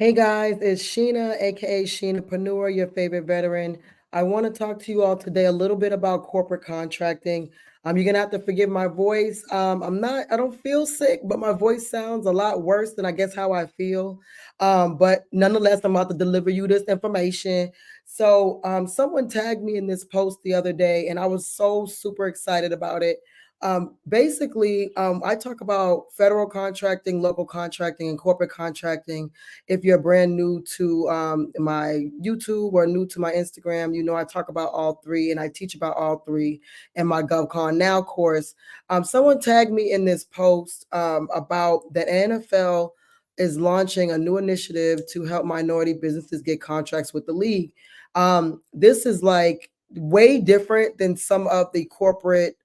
Hey guys, it's Sheena, aka Sheenapreneur, your favorite veteran. I want to talk to you all today a little bit about corporate contracting. You're gonna have to forgive my voice. I don't feel sick, but my voice sounds a lot worse than I guess how I feel. But nonetheless, I'm about to deliver you this information. Someone tagged me in this post the other day, and I was so super excited about it. I talk about federal contracting, local contracting, and corporate contracting. If you're brand new to my YouTube or new to my Instagram, you know I talk about all three and I teach about all three in my GovConNOW course. Someone tagged me in this post about the NFL is launching a new initiative to help minority businesses get contracts with the league. This is like way different than some of the corporate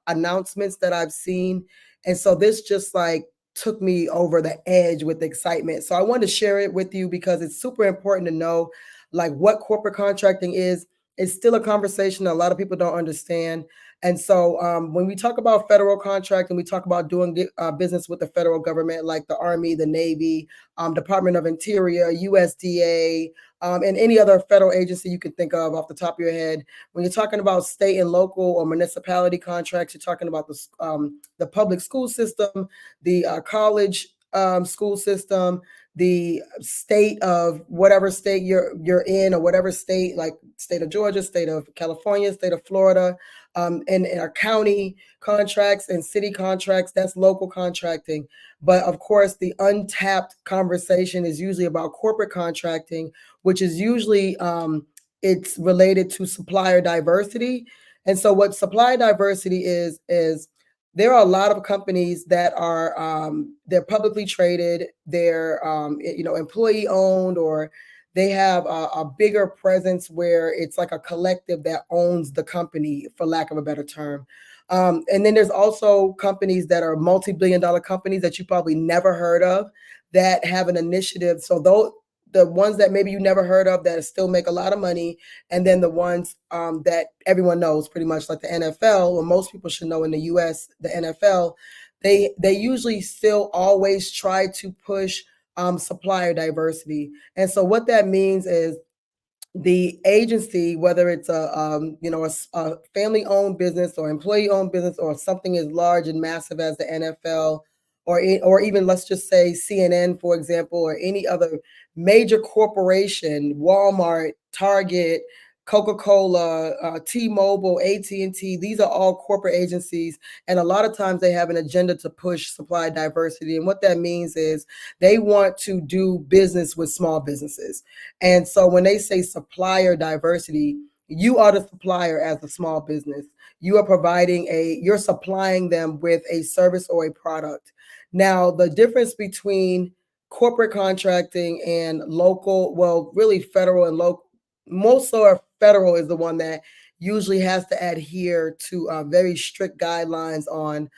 announcements that I've seen. And so this just like took me over the edge with excitement. So I wanted to share it with you because it's super important to know like what corporate contracting is. It's still a conversation that a lot of people don't understand. And so when we talk about federal contracting, we talk about doing business with the federal government, like the Army, the Navy, Department of Interior, USDA, and any other federal agency you can think of off the top of your head. When you're talking about state and local or municipality contracts, you're talking about the public school system, the college school system, the state of whatever state you're in, or whatever state, like state of Georgia, state of California, state of Florida, and our county contracts and city contracts. That's local contracting. But of course, the untapped conversation is usually about corporate contracting, which is usually it's related to supplier diversity. And so, what supplier diversity is there are a lot of companies that are they're publicly traded, they're employee owned, or they have a bigger presence where it's like a collective that owns the company, for lack of a better term. And then there's also companies that are multi-billion-dollar companies that you probably never heard of that have an initiative. So those the ones that maybe you never heard of that still make a lot of money, and then the ones that everyone knows pretty much, like the NFL, or most people should know in the U.S., the NFL, they usually still always try to push supplier diversity. And so what that means is the agency, whether it's a family owned business or employee owned business or something as large and massive as the NFL, or even let's just say CNN, for example, or any other major corporation, Walmart, Target, Coca-Cola, T-Mobile, AT&T, these are all corporate agencies. And a lot of times they have an agenda to push supply diversity. And what that means is they want to do business with small businesses. And so when they say supplier diversity, you are the supplier as a small business. You're supplying them with a service or a product. Now, the difference between corporate contracting and local, well, really federal and local, most so federal is the one that usually has to adhere to very strict guidelines on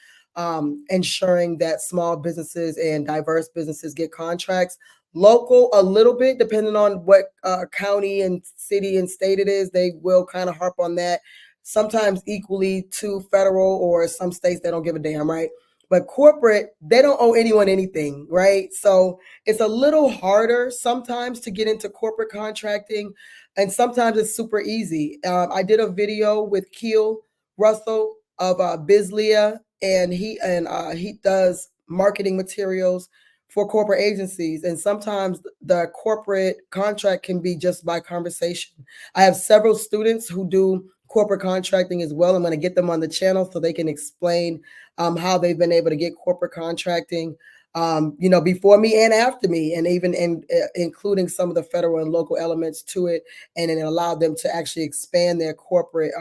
ensuring that small businesses and diverse businesses get contracts. Local, a little bit, depending on what county and city and state it is, they will kind of harp on that. Sometimes equally to federal, or some states they don't give a damn, right? But corporate, they don't owe anyone anything, right? So it's a little harder sometimes to get into corporate contracting, and sometimes it's super easy. I did a video with Keel Russell of Bizlia, and he does marketing materials for corporate agencies. And sometimes the corporate contract can be just by conversation. I have several students who do corporate contracting as well. I'm going to get them on the channel so they can explain how they've been able to get corporate contracting, before me and after me, and even including some of the federal and local elements to it. And it allowed them to actually expand their corporate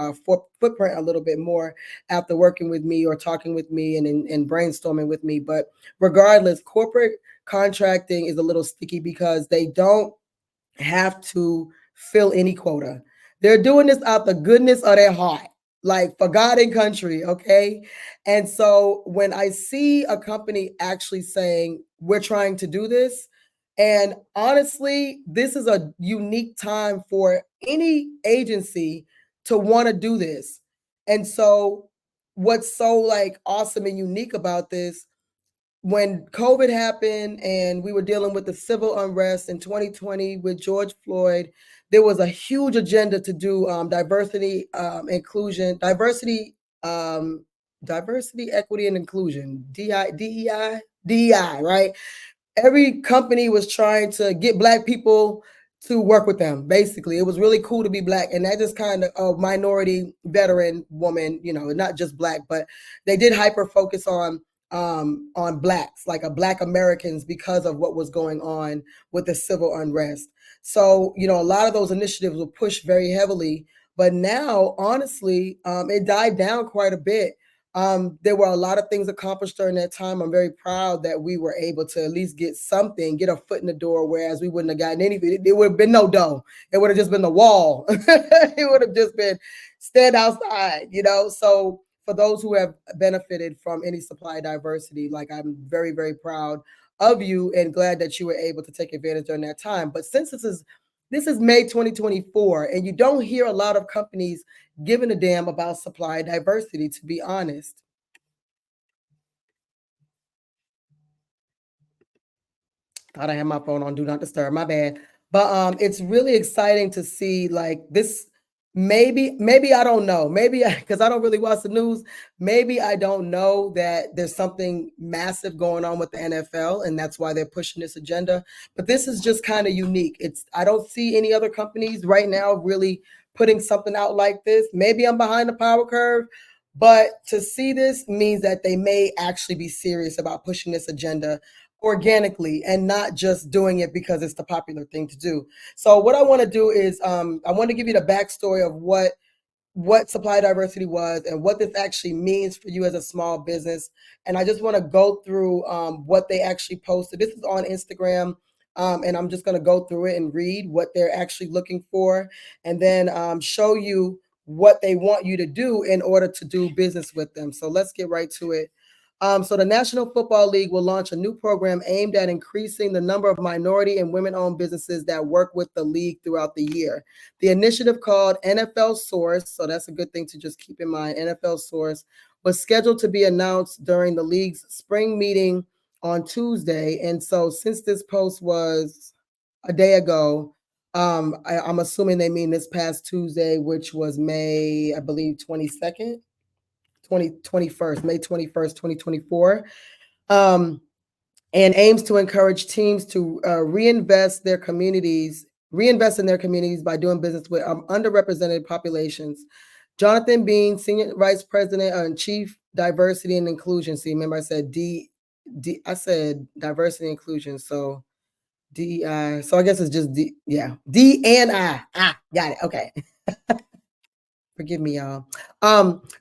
footprint a little bit more after working with me or talking with me and brainstorming with me. But regardless, corporate contracting is a little sticky because they don't have to fill any quota. They're doing this out the goodness of their heart, like for God and country, okay? And so when I see a company actually saying, we're trying to do this, and honestly, this is a unique time for any agency to want to do this. And so what's so like awesome and unique about this, when COVID happened and we were dealing with the civil unrest in 2020 with George Floyd, there was a huge agenda to do diversity, inclusion, diversity, equity, and inclusion, DEI, right? Every company was trying to get Black people to work with them. Basically, it was really cool to be Black, and that just kind of a minority veteran woman, not just Black, but they did hyper focus on Blacks, like a Black Americans, because of what was going on with the civil unrest. So a lot of those initiatives were pushed very heavily, but now honestly, it died down quite a bit. There were a lot of things accomplished during that time. I'm very proud that we were able to at least get something, get a foot in the door, whereas we wouldn't have gotten anything. There would have been no dough. It would have just been the wall. It would have just been stand outside, So for those who have benefited from any supply diversity, like, I'm very, very proud of you and glad that you were able to take advantage during that time. But since this is May 2024, and you don't hear a lot of companies giving a damn about supply diversity, to be honest. Thought I had my phone on do not disturb, my bad. But it's really exciting to see, like, this. Maybe I don't know. Maybe because I don't really watch the news. Maybe I don't know that there's something massive going on with the NFL, and that's why they're pushing this agenda. But this is just kind of unique. I don't see any other companies right now really putting something out like this. Maybe I'm behind the power curve, but to see this means that they may actually be serious about pushing this agenda organically and not just doing it because it's the popular thing to do. So what I want to do is I want to give you the backstory of what supply diversity was and what this actually means for you as a small business. And I just want to go through what they actually posted. This is on Instagram. And I'm just going to go through it and read what they're actually looking for, and then show you what they want you to do in order to do business with them. So let's get right to it. So the National Football League will launch a new program aimed at increasing the number of minority and women-owned businesses that work with the league throughout the year. The initiative, called NFL Source, so that's a good thing to just keep in mind, NFL Source, was scheduled to be announced during the league's spring meeting on Tuesday. And so since this post was a day ago, I'm assuming they mean this past Tuesday, which was May, I believe, 22nd. 2021st, May 21st, 2024, and aims to encourage teams to reinvest in their communities by doing business with underrepresented populations. Jonathan Bean, Senior Vice President and Chief Diversity and Inclusion. See, remember I said I said diversity and inclusion, so DEI. So I guess it's just D and I. Got it. Okay. Forgive me, y'all.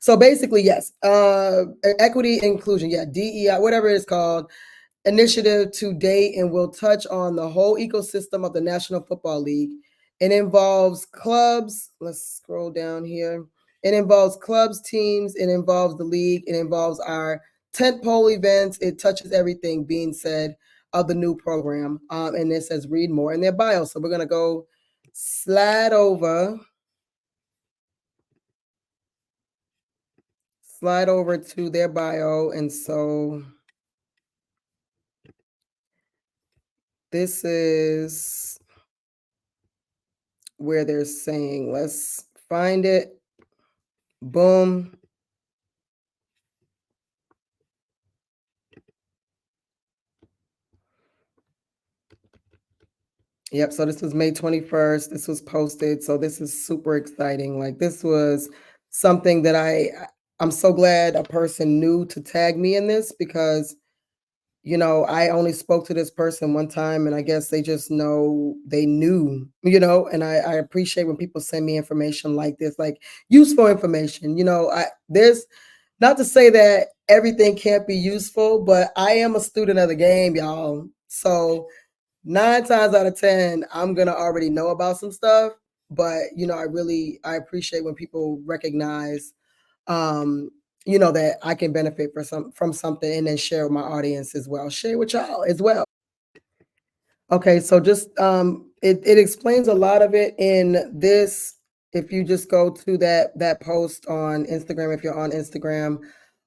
So basically, yes, equity inclusion, DEI, whatever it's called, initiative to date, and will touch on the whole ecosystem of the National Football League. It involves clubs. Let's scroll down here. It involves clubs, teams. It involves the league. It involves our tentpole events. It touches everything being said of the new program. And it says read more in their bio. So we're gonna go slide over to their bio. And so this is where they're saying, let's find it. Boom. Yep. So this was May 21st. This was posted. So this is super exciting. Like, this was something that I'm so glad a person knew to tag me in this, because I only spoke to this person one time, and I guess they just know they knew, and I appreciate when people send me information like this, like useful information. There's not to say that everything can't be useful, but I am a student of the game, y'all. So 9 times out of 10, I'm going to already know about some stuff, but I appreciate when people recognize that I can benefit from something, and then share with my audience as well. Share with y'all as well. Okay, so just it explains a lot of it in this. If you just go to that post on Instagram, if you're on Instagram,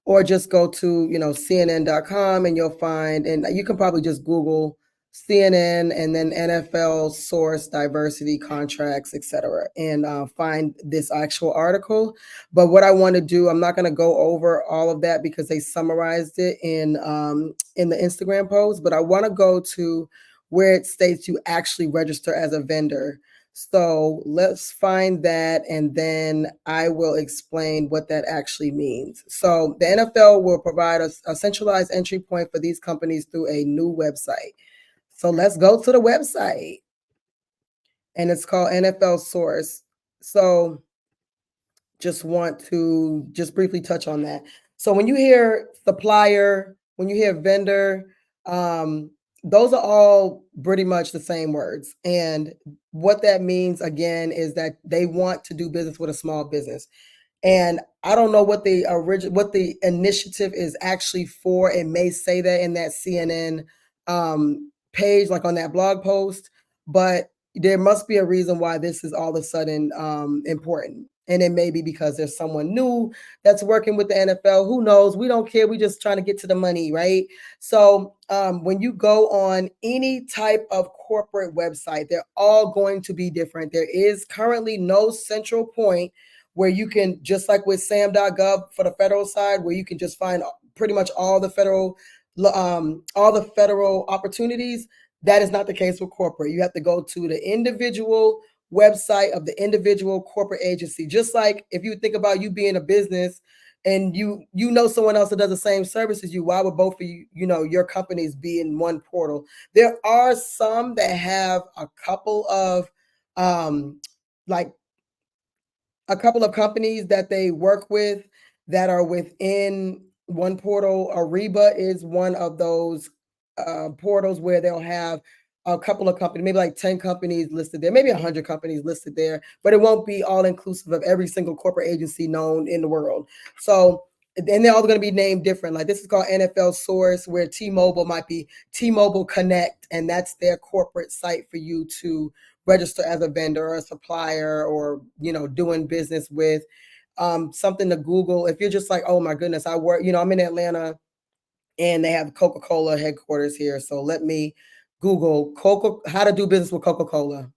or just go to, CNN.com, and you'll find, and you can probably just Google CNN and then NFL source diversity contracts, etc., and find this actual article. But what I want to do, I'm not going to go over all of that because they summarized it in the Instagram post. But I want to go to where it states you actually register as a vendor. So let's find that, and then I will explain what that actually means. So the NFL will provide a centralized entry point for these companies through a new website. So let's go to the website, and it's called NFL Source. So just want to just briefly touch on that. So when you hear supplier, when you hear vendor, those are all pretty much the same words. And what that means again is that they want to do business with a small business. And I don't know what the initiative is actually for. It may say that in that CNN page, like on that blog post, but there must be a reason why this is all of a sudden important. And it may be because there's someone new that's working with the NFL. Who knows? We don't care. We just trying to get to the money, right? So when you go on any type of corporate website, they're all going to be different. There is currently no central point where you can, just like with sam.gov for the federal side, where you can just find pretty much all the federal opportunities. That is not the case with corporate. You have to go to the individual website of the individual corporate agency. Just like if you think about you being a business and you know someone else that does the same service as you, why would both of you, your companies be in one portal? There are some that have a couple of like a couple of companies that they work with that are within one portal. Ariba is one of those portals where they'll have a couple of companies, maybe like 10 companies listed there, maybe 100 companies listed there, but it won't be all inclusive of every single corporate agency known in the world. So, and they're all going to be named different. Like this is called NFL Source, where T-Mobile might be T-Mobile Connect, and that's their corporate site for you to register as a vendor or a supplier, or doing business with. Something to Google if you're just like, oh my goodness, I work, I'm in Atlanta and they have Coca-Cola headquarters here, so let me Google how to do business with Coca-Cola.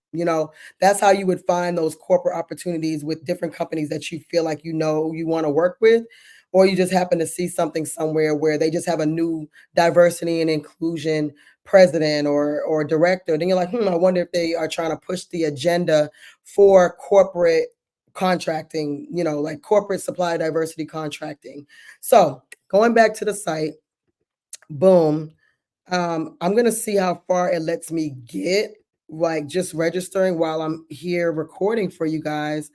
That's how you would find those corporate opportunities with different companies that you feel like you want to work with, or you just happen to see something somewhere where they just have a new diversity and inclusion president or director. Then you're like, I wonder if they are trying to push the agenda for corporate contracting, like corporate supply diversity contracting. So going back to the site, boom. I'm gonna see how far it lets me get, like just registering while I'm here recording for you guys.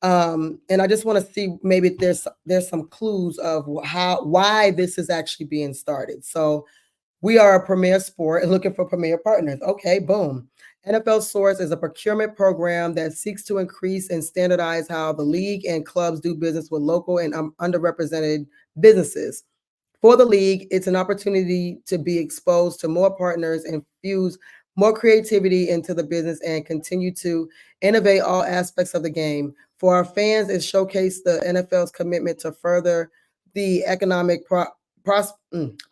And I just want to see maybe there's some clues of why this is actually being started. So we are a premier sport and looking for premier partners. Okay, boom. NFL Source is a procurement program that seeks to increase and standardize how the league and clubs do business with local and underrepresented businesses. For the league, it's an opportunity to be exposed to more partners and fuse more creativity into the business and continue to innovate all aspects of the game. For our fans, it showcased the NFL's commitment to further the economic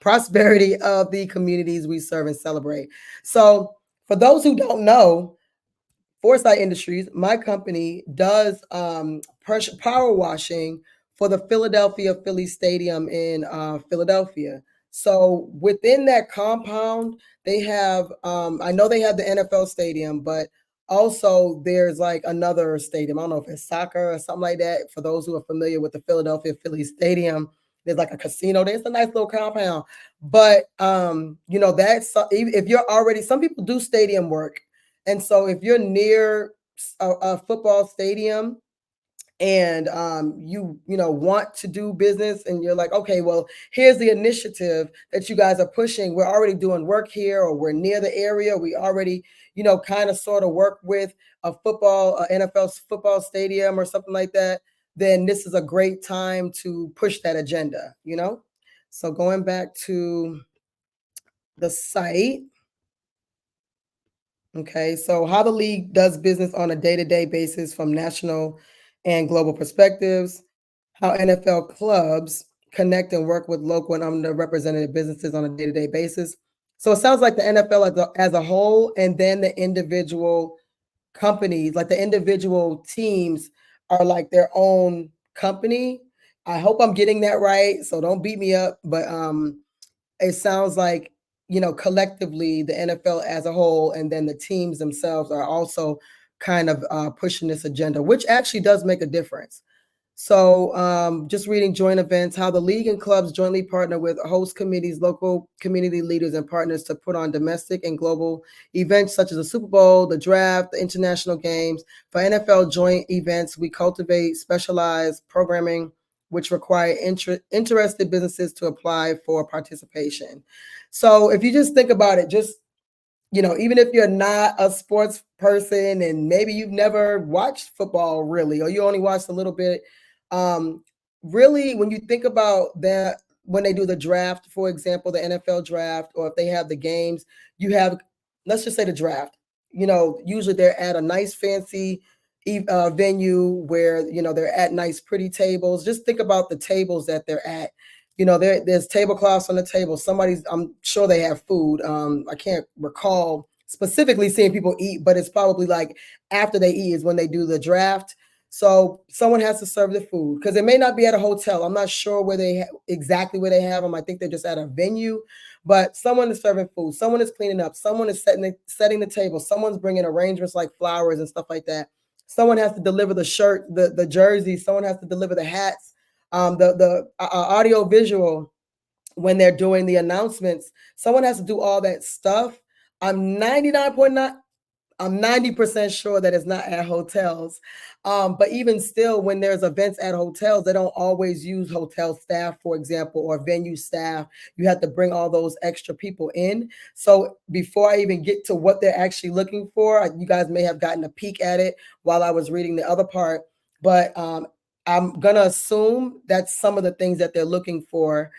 prosperity of the communities we serve and celebrate. So, for those who don't know, Foresight Industries, my company, does power washing for the Philadelphia Phillies Stadium in Philadelphia. So within that compound, they have, I know they have the NFL stadium, but also there's like another stadium. I don't know if it's soccer or something like that. For those who are familiar with the Philadelphia Phillies Stadium, there's like a casino there. It's a nice little compound. But, that's, if you're already, some people do stadium work. And so if you're near a football stadium and you want to do business and you're like, okay, well, here's the initiative that you guys are pushing. We're already doing work here, or we're near the area. We already, kind of sort of work with a NFL football stadium or something like that. Then this is a great time to push that agenda, So going back to the site. Okay, so how the league does business on a day-to-day basis from national and global perspectives, how NFL clubs connect and work with local and underrepresented businesses on a day-to-day basis. So it sounds like the NFL as a whole, and then the individual companies, like the individual teams, are like their own company. I hope I'm getting that right, so don't beat me up. But it sounds like, collectively the NFL as a whole, and then the teams themselves are also kind of pushing this agenda, which actually does make a difference. So just reading joint events, how the league and clubs jointly partner with host committees, local community leaders, and partners to put on domestic and global events such as the Super Bowl, the draft, the international games. For NFL joint events, we cultivate specialized programming which require interested businesses to apply for participation. So if you just think about it, just even if you're not a sports person and maybe you've never watched football really, or you only watched a little bit, really, when you think about that, when they do the draft, for example, the NFL draft, or if they have the games, you have, let's just say the draft, usually they're at a nice fancy venue where, they're at nice pretty tables. Just think about the tables that they're at. There's tablecloths on the table. I'm sure they have food. I can't recall specifically seeing people eat, but it's probably like after they eat is when they do the draft. So someone has to serve the food because it may not be at a hotel. I'm not sure exactly where they have them. I think they're just at a venue, but someone is serving food. Someone is cleaning up. Someone is setting the table. Someone's bringing arrangements like flowers and stuff like that. Someone has to deliver the shirt, the jersey. Someone has to deliver the hats. The audio visual when they're doing the announcements. Someone has to do all that stuff. I'm 90% sure that it's not at hotels. But even still, when there's events at hotels, they don't always use hotel staff, for example, or venue staff. You have to bring all those extra people in. So before I even get to what they're actually looking for, you guys may have gotten a peek at it while I was reading the other part. But I'm going to assume that's some of the things that they're looking for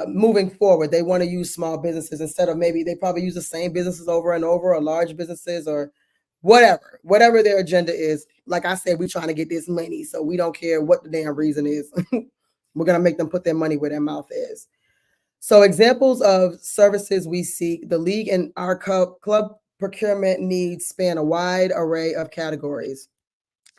moving forward. They want to use small businesses instead of, maybe they probably use the same businesses over and over, or large businesses, or whatever their agenda is. Like I said, we're trying to get this money, so we don't care what the damn reason is. We're going to make them put their money where their mouth is. So examples of services we seek: the league and our club procurement needs span a wide array of categories.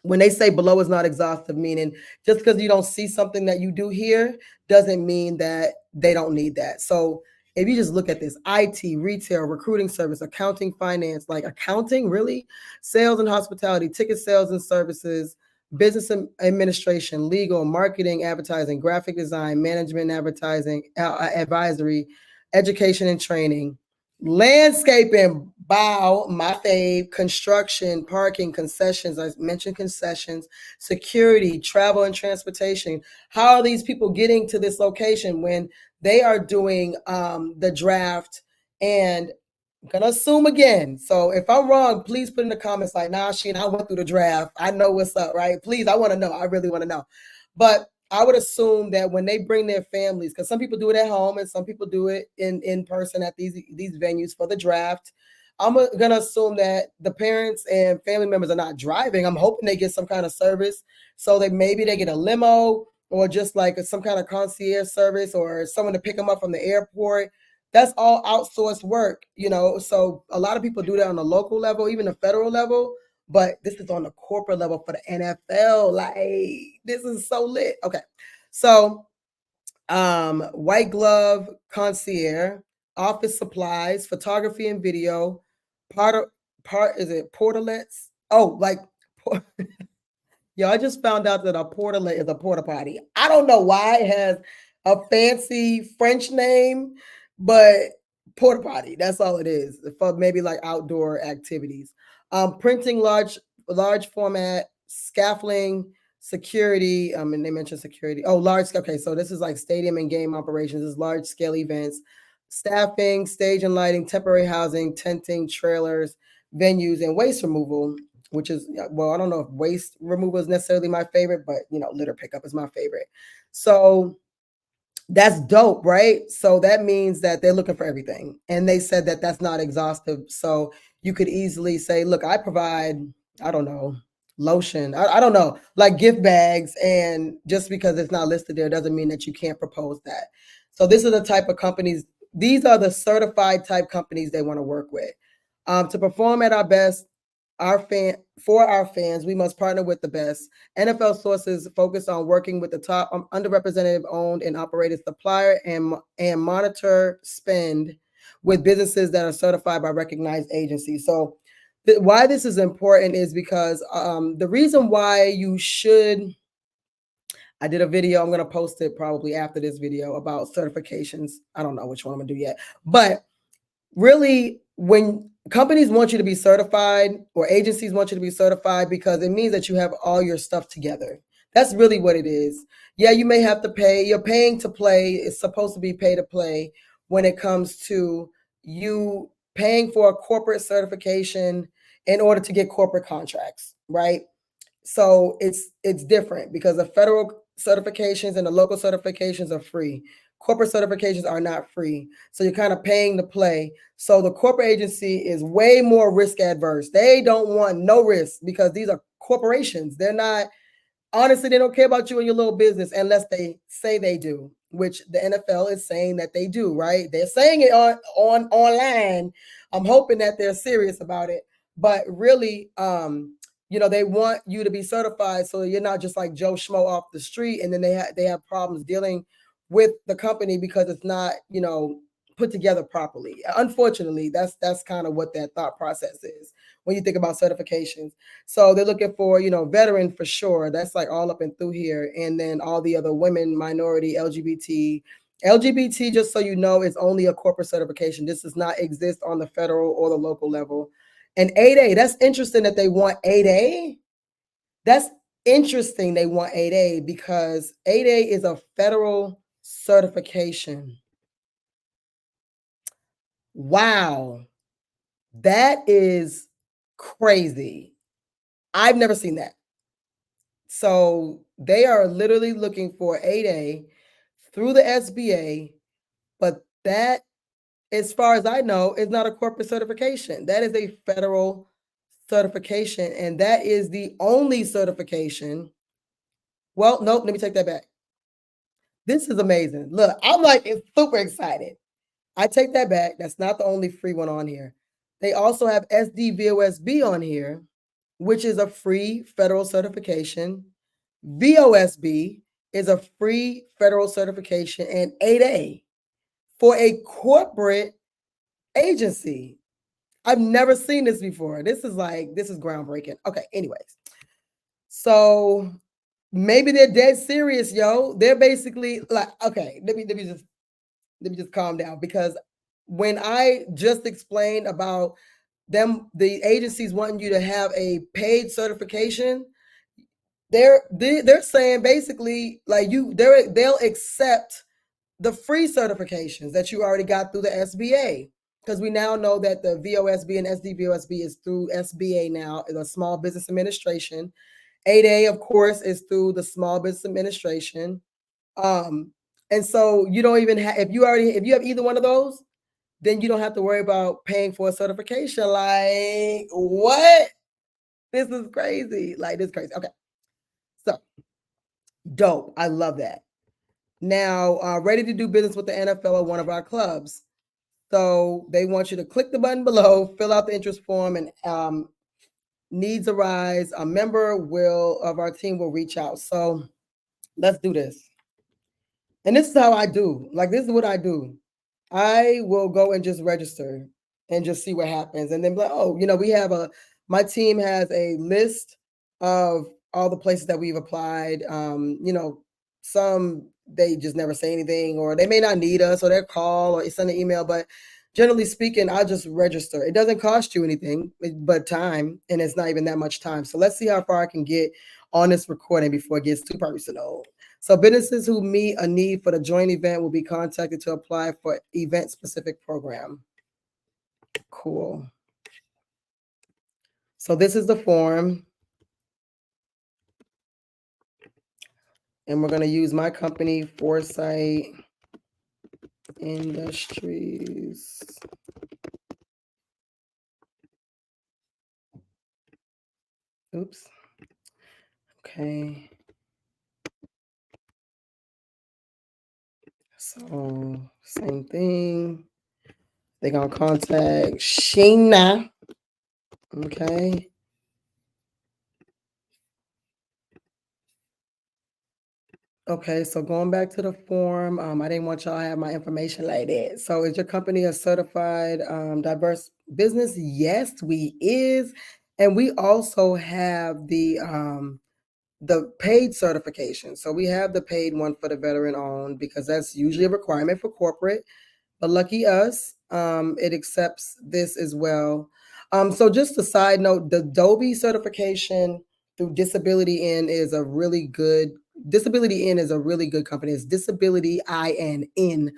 When they say below is not exhaustive, meaning just because you don't see something that you do here doesn't mean that they don't need that. So if you just look at this: IT, retail, recruiting service, accounting, finance, like accounting, really, sales and hospitality, ticket sales and services, business administration, legal, marketing, advertising, graphic design, management, advertising, advisory, education and training, landscaping, my fave, construction, parking, concessions. I mentioned concessions, security, travel and transportation. How are these people getting to this location when they are doing the draft? And I'm gonna assume again. So if I'm wrong, please put in the comments like, nah, Sheena, I went through the draft. I know what's up, right? Please, I want to know. I really want to know. But I would assume that when they bring their families, because some people do it at home and some people do it in person at these venues for the draft, I'm gonna assume that the parents and family members are not driving. I'm hoping they get some kind of service, so that maybe they get a limo, or just like some kind of concierge service, or someone to pick them up from the airport. That's all outsourced work, so a lot of people do that on the local level, even the federal level. But this is on the corporate level for the NFL. Like, this is so lit. Okay. So white glove concierge, office supplies, photography and video, is it portalets? Oh, like yo, I just found out that a portalet is a porta potty. I don't know why it has a fancy French name, but porta potty, that's all it is, for maybe like outdoor activities. Printing large format, scaffolding, security. And they mentioned security. Oh, large. Okay, so this is like stadium and game operations. This is large scale events, staffing, stage and lighting, temporary housing, tenting, trailers, venues, and waste removal. Which is, well, I don't know if waste removal is necessarily my favorite, but litter pickup is my favorite. So that's dope, right? So that means that they're looking for everything. And they said that that's not exhaustive. So you could easily say, look, I provide, I don't know, lotion. I don't know, like gift bags. And just because it's not listed there doesn't mean that you can't propose that. So this is the type of companies, these are the certified type companies they want to work with. To perform at our best, for our fans, we must partner with the best. NFL sources focus on working with the top underrepresented owned and operated supplier and monitor spend with businesses that are certified by recognized agencies. So why this is important is because the reason why you should, I did a video, I'm going to post it probably after this video about certifications. I don't know which one I'm going to do yet, but really, when companies want you to be certified or agencies want you to be certified, because it means that you have all your stuff together. That's really what it is. Yeah, you may have to pay. You're paying to play. It's supposed to be pay to play when it comes to you paying for a corporate certification in order to get corporate contracts, right? So it's different because the federal certifications and the local certifications are free. Corporate certifications are not free. So you're kind of paying to play. So the corporate agency is way more risk adverse. They don't want no risk because these are corporations. They're not, honestly, they don't care about you and your little business unless they say they do, which the NFL is saying that they do, right? They're saying it on online. I'm hoping that they're serious about it. But really, they want you to be certified so you're not just like Joe Schmo off the street, and then they have problems dealing with the company because it's not, put together properly. Unfortunately, that's kind of what that thought process is when you think about certifications. So they're looking for, veteran for sure. That's like all up and through here. And then all the other women, minority, LGBT, just so you know, is only a corporate certification. This does not exist on the federal or the local level. And 8A, that's interesting that they want 8A. That's interesting they want 8A because 8A is a federal certification. Wow. That is crazy. I've never seen that. So they are literally looking for 8A through the SBA, but that, as far as I know, is not a corporate certification. That is a federal certification, and that is the only certification. Well, nope, let me take that back. This is amazing. Look, I'm like super excited. I take that back. That's not the only free one on here. They also have SDVOSB on here, which is a free federal certification. VOSB is a free federal certification, and 8A for a corporate agency. I've never seen this before. This is groundbreaking. Okay, anyways. So maybe they're dead serious, yo. They're basically like, okay, let me just calm down, because when I just explained about them, the agencies wanting you to have a paid certification, they're saying basically like they'll accept the free certifications that you already got through the SBA, because we now know that the VOSB and SDVOSB is through SBA now, the Small Business Administration. 8A, of course, is through the Small Business Administration. And so you don't even have, if you have either one of those, then you don't have to worry about paying for a certification. Like, what? This is crazy. Like, this is crazy. Okay. So dope. I love that. Now, ready to do business with the NFL or one of our clubs. So they want you to click the button below, fill out the interest form, and needs arise, a member of our team will reach out. So let's do this. And this is how I do. Like, this is what I do. I will go and just register and just see what happens. And then be like, oh, my team has a list of all the places that we've applied. Some they just never say anything, or they may not need us, or they'll call or send an email. But generally speaking, I just register. It doesn't cost you anything but time, and it's not even that much time. So let's see how far I can get on this recording before it gets too personal. So businesses who meet a need for the joint event will be contacted to apply for event-specific program. Cool. So this is the form. And we're going to use my company, Foresight Industries. Oops. Okay. So same thing. They're gonna contact Sheena. Okay. Okay, so going back to the form, I didn't want y'all to have my information like that. So is your company a certified diverse business? Yes, we is. And we also have the paid certification. So we have the paid one for the veteran owned because that's usually a requirement for corporate. But lucky us, it accepts this as well. So just a side note, the Adobe certification through Disability In is a really good Disability In is a really good company. It's Disability IN.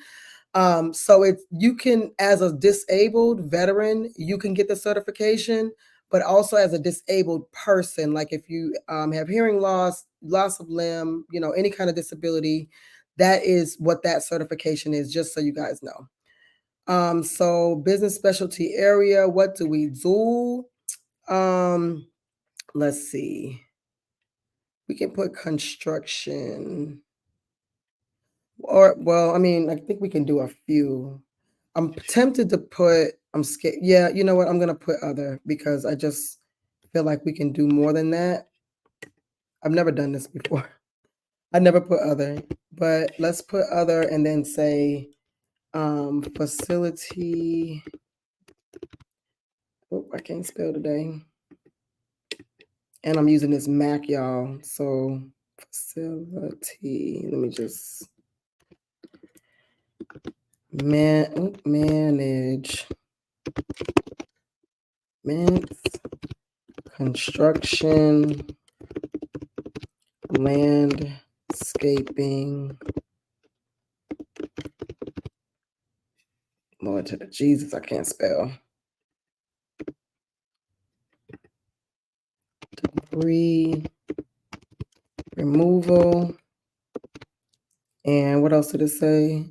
So it's you can, as a disabled veteran, you can get the certification, but also as a disabled person, like if you have hearing loss, loss of limb, any kind of disability, that is what that certification is, just so you guys know. So business specialty area, what do we do? Let's see. We can put construction. Or well, I mean, I think we can do a few. I'm tempted to put, I'm scared. Yeah, you know what? I'm gonna put other because I just feel like we can do more than that. I've never done this before. I never put other, but let's put other and then say facility. Oh, I can't spell today. And I'm using this Mac, y'all. So facility, let me just manage construction, landscaping. Lord to the Jesus, I can't spell. Debris removal. And what else did it say?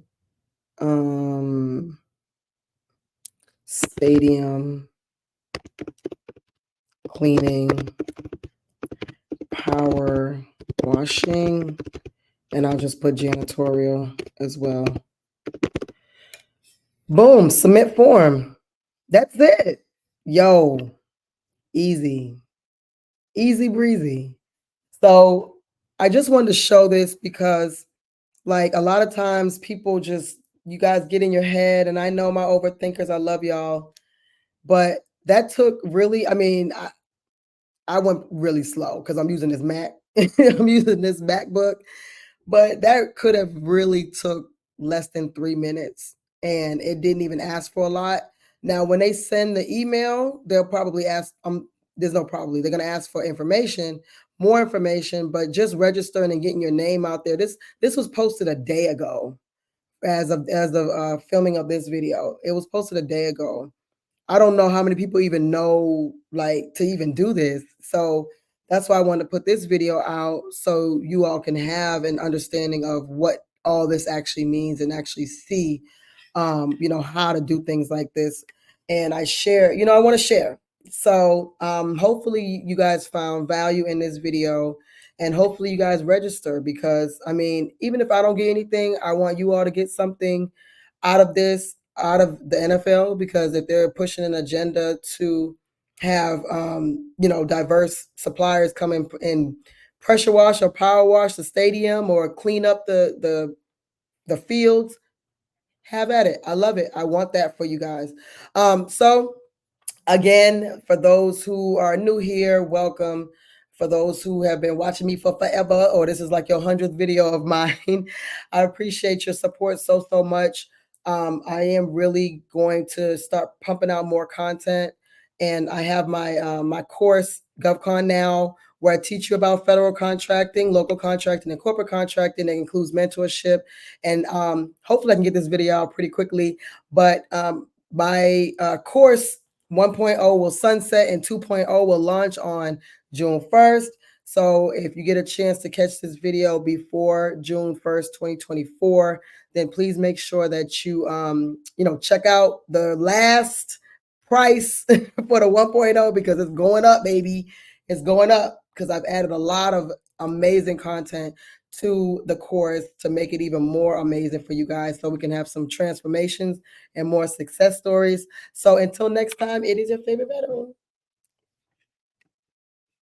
Stadium cleaning, power washing, and I'll just put janitorial as well. Boom, submit form. That's it. Yo, easy breezy. So I just wanted to show this because like a lot of times people just, you guys get in your head, and I know my overthinkers, I love y'all, but that took really, I mean, I went really slow because I'm using this Mac. I'm using this MacBook, but that could have really took less than 3 minutes, and it didn't even ask for a lot. Now, when they send the email, they'll probably ask, there's no probably, they're going to ask for information, more information, but just registering and getting your name out there. This was posted a day ago as of filming of this video. It was posted a day ago. I don't know how many people even know like to even do this. So that's why I wanted to put this video out so you all can have an understanding of what all this actually means and actually see how to do things like this. And I share, I want to share. So hopefully you guys found value in this video, and hopefully you guys register, because I mean, even if I don't get anything, I want you all to get something out of this, out of the NFL, because if they're pushing an agenda to have diverse suppliers come in and pressure wash or power wash the stadium or clean up the fields, have at it. I love it. I want that for you guys. So again, for those who are new here, welcome. For those who have been watching me for forever, or this is like your 100th video of mine, I appreciate your support so much. I am really going to start pumping out more content, and I have my course, GovCon Now, where I teach you about federal contracting, local contracting, and corporate contracting. That includes mentorship, and hopefully I can get this video out pretty quickly. But my course 1.0 will sunset and 2.0 will launch on June 1st. So if you get a chance to catch this video before June 1st, 2024, then please make sure that you check out the last price for the 1.0, because it's going up, baby. It's going up because I've added a lot of amazing content to the course to make it even more amazing for you guys, so we can have some transformations and more success stories. So until next time, it is your favorite veteran.